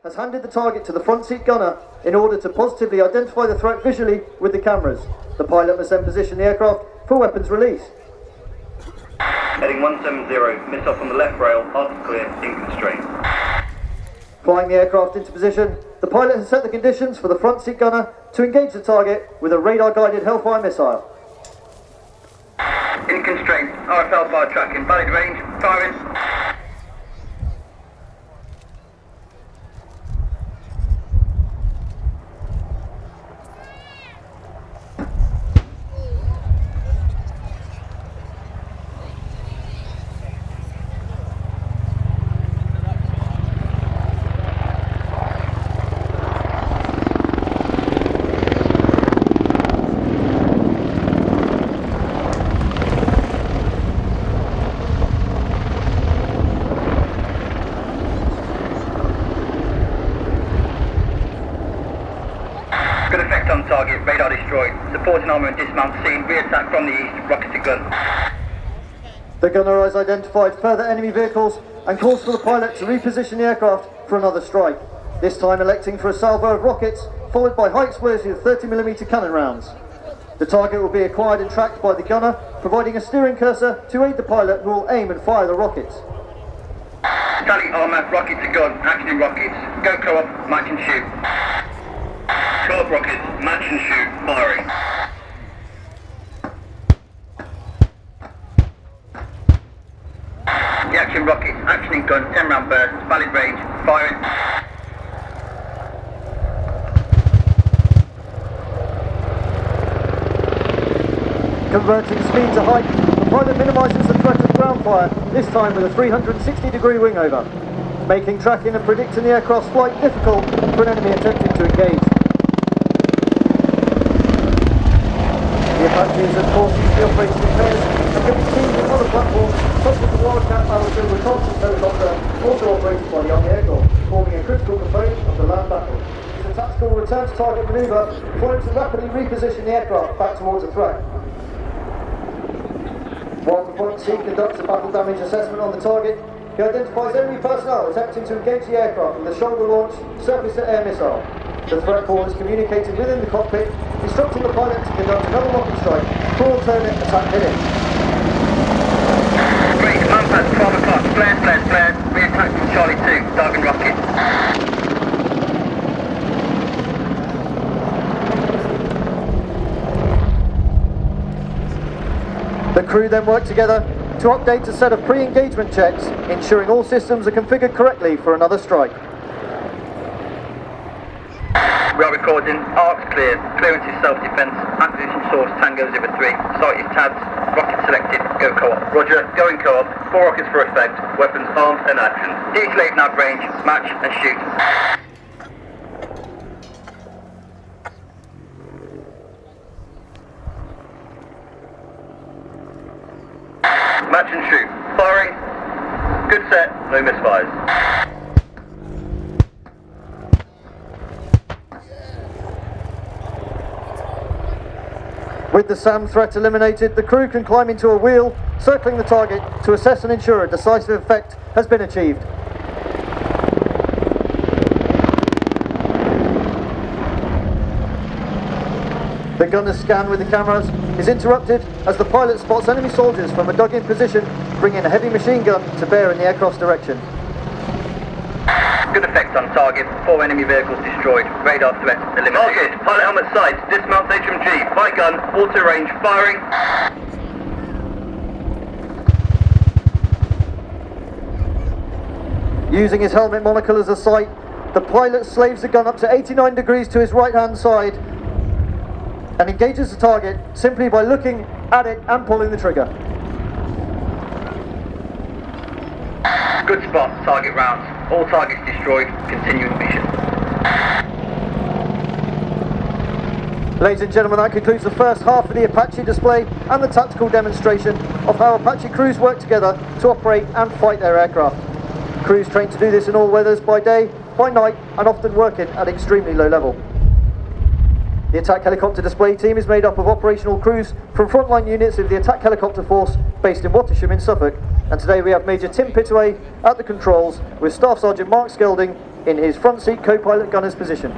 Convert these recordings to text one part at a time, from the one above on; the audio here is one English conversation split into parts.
has handed the target to the front seat gunner in order to positively identify the threat visually with the cameras. The pilot must then position the aircraft for weapons release. Heading 170, missile from the left rail, hard to clear, in constraint. Flying the aircraft into position, the pilot has set the conditions for the front seat gunner to engage the target with a radar-guided Hellfire missile. In constraint, RFL fire tracking, valid range, firing. Good effect on target, radar destroyed. Supporting armour and dismount scene, re-attack from the east, rocket to gun. The gunner has identified further enemy vehicles and calls for the pilot to reposition the aircraft for another strike, this time electing for a salvo of rockets, followed by high explosive 30mm cannon rounds. The target will be acquired and tracked by the gunner, providing a steering cursor to aid the pilot who will aim and fire the rockets. Tally armour, rocket to gun, action rockets. Go co-op, match and shoot. Co-op rockets, match and shoot, firing. The action rockets, action in gun, 10 round burst, valid range, firing. Converting speed to height, the pilot minimises the threat of ground fire, this time with a 360-degree wing over, making tracking and predicting the aircraft's flight difficult for an enemy attempting to engage. The Apaches, of course, usually operating in pairs and can be seen with other platforms such as the WAH-64D Apache helicopter, also operated by the Army Air Corps, forming a critical component of the land battle. It's a tactical return to target manoeuvre for him to rapidly reposition the aircraft back towards a threat. While the front seat conducts a battle damage assessment on the target, he identifies enemy personnel attempting to engage the aircraft with a shoulder-launched surface-to-air missile. The threat call is communicated within the cockpit, instructing the pilot to conduct another rocket strike for alternate attack heading. Great, command pass 12 o'clock, flare, re-attack from Charlie 2, target rocket. The crew then work together to update a set of pre-engagement checks, ensuring all systems are configured correctly for another strike. We are recording, arcs clear, clearance is self-defense, acquisition source Tango 03, site is tabs, rocket selected, go co-op. Roger, going co-op, 4 rockets for effect, weapons armed and action. De-escalate nav range, match and shoot. Match and shoot. Firing. Good set, no misfires. With the SAM threat eliminated, the crew can climb into a wheel, circling the target to assess and ensure a decisive effect has been achieved. The gunner's scan with the cameras is interrupted as the pilot spots enemy soldiers from a dug-in position, bringing a heavy machine gun to bear in the aircraft's direction. Good effect on target, 4 enemy vehicles destroyed, radar threat eliminated. Target, pilot helmet sights, dismount HMG, flight gun, auto range, firing. Using his helmet monocle as a sight, the pilot slaves the gun up to 89 degrees to his right-hand side and engages the target simply by looking at it and pulling the trigger. Good spot, target rounds. All targets destroyed, continuing mission. Ladies and gentlemen, that concludes the first half of the Apache display and the tactical demonstration of how Apache crews work together to operate and fight their aircraft. Crews trained to do this in all weathers, by day, by night, and often working at extremely low level. The attack helicopter display team is made up of operational crews from frontline units of the attack helicopter force based in Wattisham in Suffolk, and today we have Major Tim Pittaway at the controls with Staff Sergeant Mark Skelding in his front seat co-pilot gunner's position.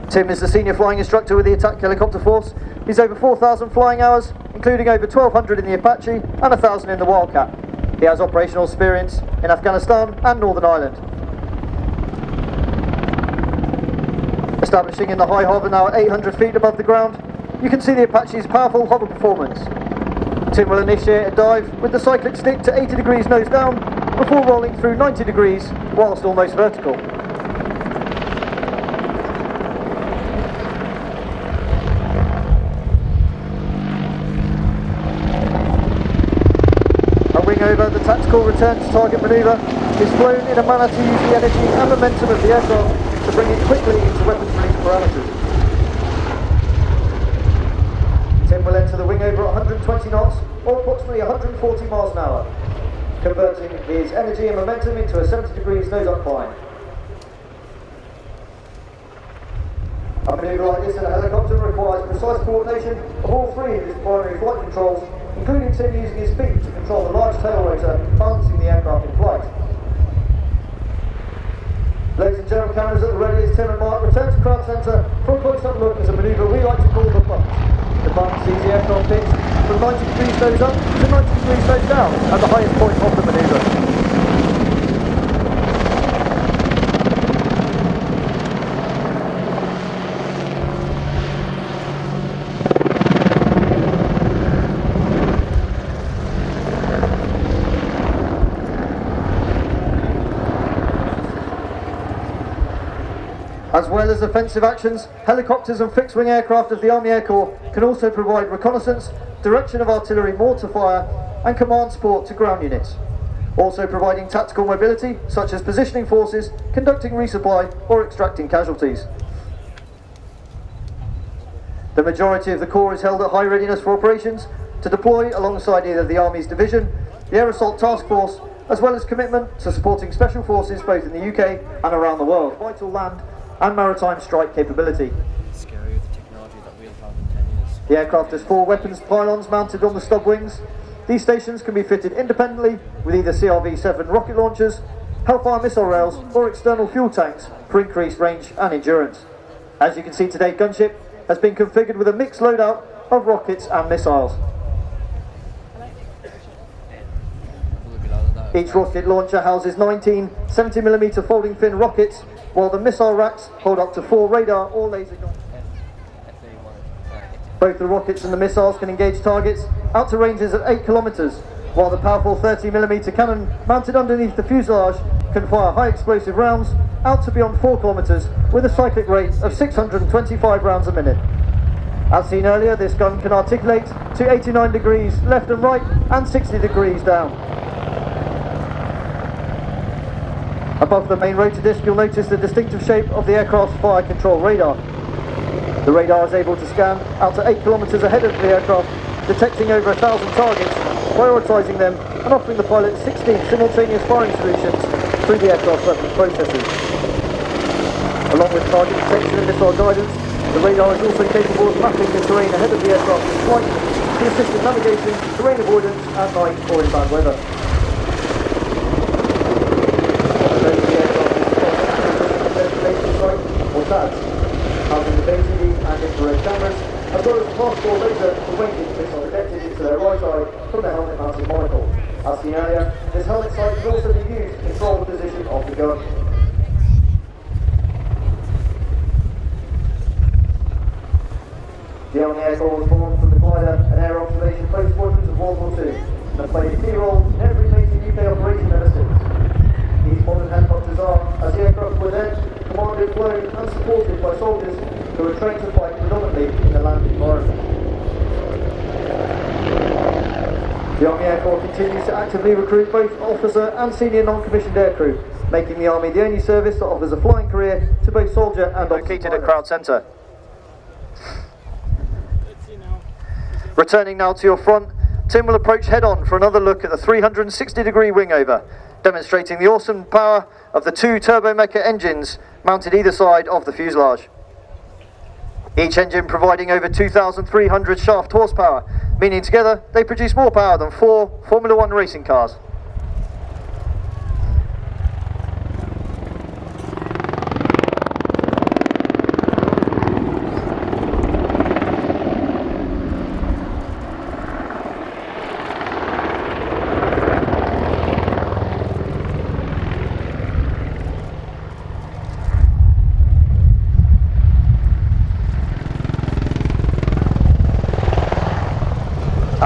Tim is the senior flying instructor with the attack helicopter force. He's over 4,000 flying hours, including over 1,200 in the Apache and 1,000 in the Wildcat. He has operational experience in Afghanistan and Northern Ireland. Establishing in the high hover now at 800 feet above the ground, you can see the Apache's powerful hover performance. Tim will initiate a dive with the cyclic stick to 80 degrees nose down before rolling through 90 degrees whilst almost vertical. A wing over, the tactical return to target manoeuvre, is flown in a manner to use the energy and momentum of the aircraft to bring it quickly into weapons release parameters. Tim will enter the wing over at 120 knots or approximately 140 miles an hour, converting his energy and momentum into a 70 degrees nose-up climb. A manoeuvre like this in a helicopter requires precise coordination of all three of his primary flight controls, including Tim using his feet to control the large tail rotor balancing the aircraft in flight. Ladies and gentlemen, cameras at the ready as Tim and Mark return to crowd centre for a close-up look at a manoeuvre we like to call the bump. The bump sees the aircraft pitched from 90 degrees nose up to 90 degrees nose down at the highest point of the manoeuvre. As well as offensive actions, helicopters and fixed-wing aircraft of the Army Air Corps can also provide reconnaissance, direction of artillery mortar fire, and command support to ground units. Also providing tactical mobility, such as positioning forces, conducting resupply, or extracting casualties. The majority of the Corps is held at high readiness for operations to deploy alongside either the Army's division, the Air Assault Task Force, as well as commitment to supporting special forces both in the UK and around the world. Vital land and maritime strike capability. Scary with the technology that we'll have in 10 years. The aircraft has 4 weapons pylons mounted on the stub wings. These stations can be fitted independently with either CRV-7 rocket launchers, Hellfire missile rails, or external fuel tanks for increased range and endurance. As you can see today, Gunship has been configured with a mixed loadout of rockets and missiles. Each rocket launcher houses 19 70mm folding fin rockets, while the missile racks hold up to 4 radar or laser guns. Both the rockets and the missiles can engage targets out to ranges of 8 kilometers, while the powerful 30mm cannon mounted underneath the fuselage can fire high explosive rounds out to beyond 4 kilometers with a cyclic rate of 625 rounds a minute. As seen earlier, this gun can articulate to 89 degrees left and right and 60 degrees down. Above the main rotor disc, you'll notice the distinctive shape of the aircraft's fire control radar. The radar is able to scan out to 8 kilometers ahead of the aircraft, detecting over 1,000 targets, prioritising them and offering the pilot 16 simultaneous firing solutions through the aircraft's weapons processors. Along with target detection and missile guidance, the radar is also capable of mapping the terrain ahead of the aircraft in flight to assist in navigation, terrain avoidance at night or in bad weather. Housing the BTV and infrared cameras, as well as a passport laser for waiting missile detected into their right eye from the helmet mounted monocle. As seen earlier, this helmet sight can also be used to control the position of the gun. The Army Air Corps was born from the glider and air observation post squadrons of World War II and have played a key role in every major UK operation ever since. These modern helicopters are, as the aircraft were then, commanded, flown and supported by soldiers who are trained to fight predominantly in the land environment. The Army Air Corps continues to actively recruit both officer and senior non-commissioned aircrew, making the Army the only service that offers a flying career to both soldier and located at Crowd Centre. Returning now to your front, Tim will approach head-on for another look at the 360-degree wing over, demonstrating the awesome power of the 2 turbomecha engines mounted either side of the fuselage. Each engine providing over 2,300 shaft horsepower, meaning together they produce more power than 4 Formula 1 racing cars.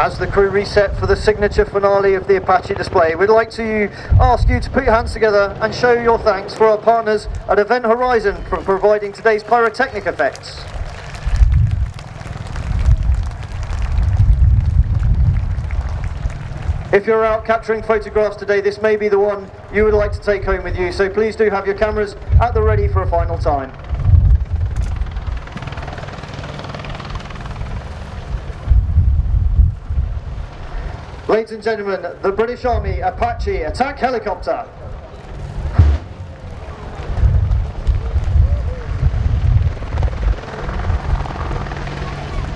As the crew reset for the signature finale of the Apache display, we'd like to ask you to put your hands together and show your thanks for our partners at Event Horizon for providing today's pyrotechnic effects. If you're out capturing photographs today, this may be the one you would like to take home with you, so please do have your cameras at the ready for a final time. Ladies and gentlemen, the British Army Apache attack helicopter.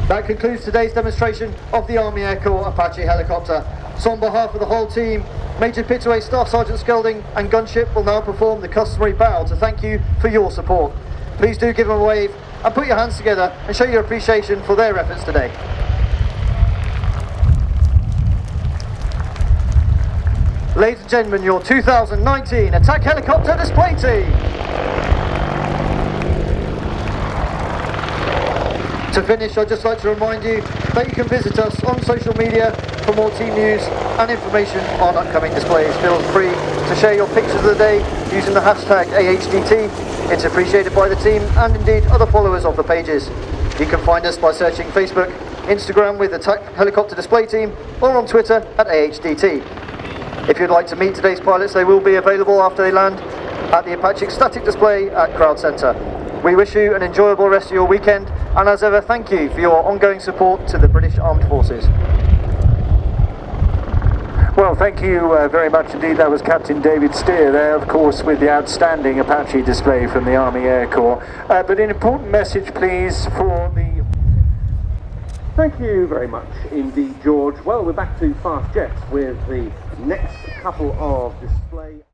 That concludes today's demonstration of the Army Air Corps Apache helicopter. So on behalf of the whole team, Major Pittaway, Staff Sergeant Skelding and Gunship will now perform the customary bow to thank you for your support. Please do give them a wave and put your hands together and show your appreciation for their efforts today. Ladies and gentlemen, your 2019 Attack Helicopter Display Team. To finish, I'd just like to remind you that you can visit us on social media for more team news and information on upcoming displays. Feel free to share your pictures of the day using the hashtag AHDT. It's appreciated by the team and indeed other followers of the pages. You can find us by searching Facebook, Instagram with Attack Helicopter Display Team, or on Twitter at AHDT. If you'd like to meet today's pilots, they will be available after they land at the Apache Ecstatic Display at Crowd Centre. We wish you an enjoyable rest of your weekend, and as ever, thank you for your ongoing support to the British Armed Forces. Well, thank you very much indeed. That was Captain David Steer there, of course, with the outstanding Apache display from the Army Air Corps. But an important message, please, for the... Thank you very much indeed, George. Well, we're back to fast jets with the next couple of display